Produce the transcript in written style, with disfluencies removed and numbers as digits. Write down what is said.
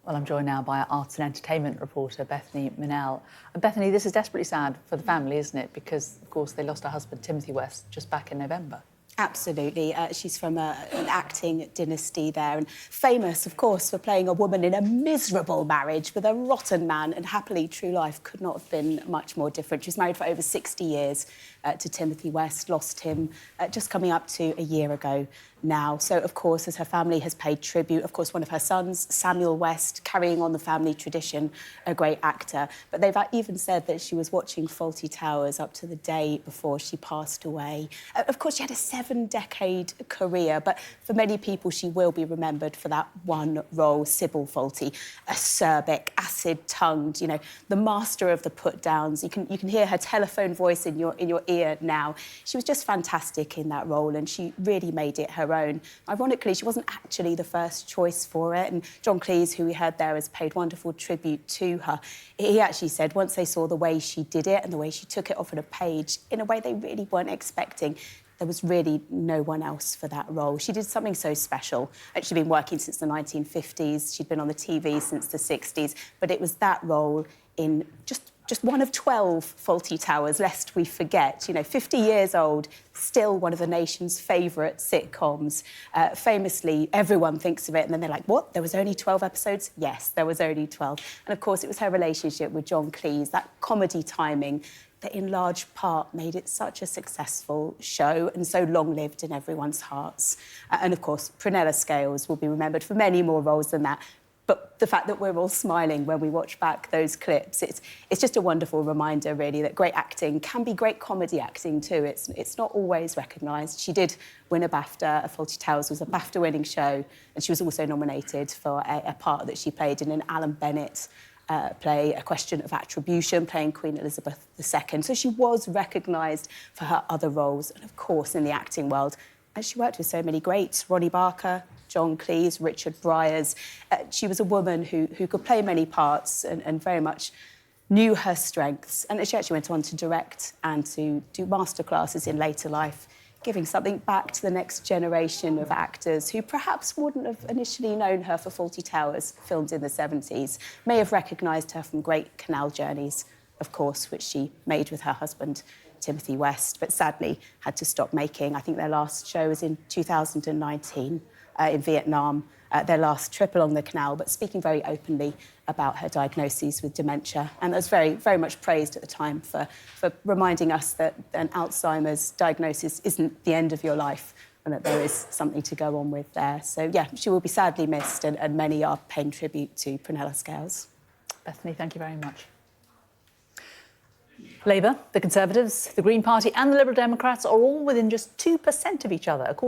Well, I'm joined now by our arts and entertainment reporter, Bethany Minell. And Bethany, this is desperately sad for the family, isn't it? Because, of course, they lost her husband, Timothy West, just back in November. Absolutely. She's from an acting dynasty there, and famous, of course, for playing a woman in a miserable marriage with a rotten man, and happily, true life could not have been much more different. She was married for over 60 years to Timothy West, lost him just coming up to a year ago now. So, of course, as her family has paid tribute, of course, one of her sons, Samuel West, carrying on the family tradition, a great actor. But they've even said that she was watching Fawlty Towers up to the day before she passed away. Of course, she had a 7-decade career, but for many people, she will be remembered for that one role, Sybil Fawlty, acerbic, acid-tongued, you know, the master of the put-downs. You can hear her telephone voice in your ear now. She was just fantastic in that role, and she really made it her own. Ironically, she wasn't actually the first choice for it, and John Cleese, who we heard there, has paid wonderful tribute to her. He actually said once they saw the way she did it and the way she took it off on a page in a way they really weren't expecting, there was really no one else for that role. She did something so special. She'd been working since the 1950s. She'd been on the TV since the 60s. But it was that role in just one of 12 Fawlty Towers, lest we forget. You know, 50 years old, still one of the nation's favourite sitcoms. Famously, everyone thinks of it and then they're like, what? There was only 12 episodes? Yes, there was only 12. And, of course, it was her relationship with John Cleese, that comedy timing, that in large part made it such a successful show and so long-lived in everyone's hearts. And, of course, Prunella Scales will be remembered for many more roles than that. But the fact that we're all smiling when we watch back those clips, it's just a wonderful reminder, really, that great acting can be great comedy acting too. It's not always recognised. She did win a BAFTA. Fawlty Towers was a BAFTA-winning show, and she was also nominated for a part that she played in an Alan Bennett play, A Question of Attribution, playing Queen Elizabeth II. So she was recognised for her other roles, and of course, in the acting world. And she worked with so many greats, Ronnie Barker, John Cleese, Richard Briers. She was a woman who could play many parts and very much knew her strengths. And she actually went on to direct and to do masterclasses in later life, giving something back to the next generation of actors who perhaps wouldn't have initially known her for Fawlty Towers, filmed in the 70s, may have recognised her from Great Canal Journeys, of course, which she made with her husband, Timothy West, but sadly had to stop making. I think their last show was in 2019 in Vietnam, their last trip along the canal, but speaking very openly about her diagnosis with dementia. And that was very, very much praised at the time for reminding us that an Alzheimer's diagnosis isn't the end of your life and that there is something to go on with there. So, yeah, she will be sadly missed, and many are paying tribute to Prunella Scales. Bethany, thank you very much. Labour, the Conservatives, the Green Party and the Liberal Democrats are all within just 2% of each other, according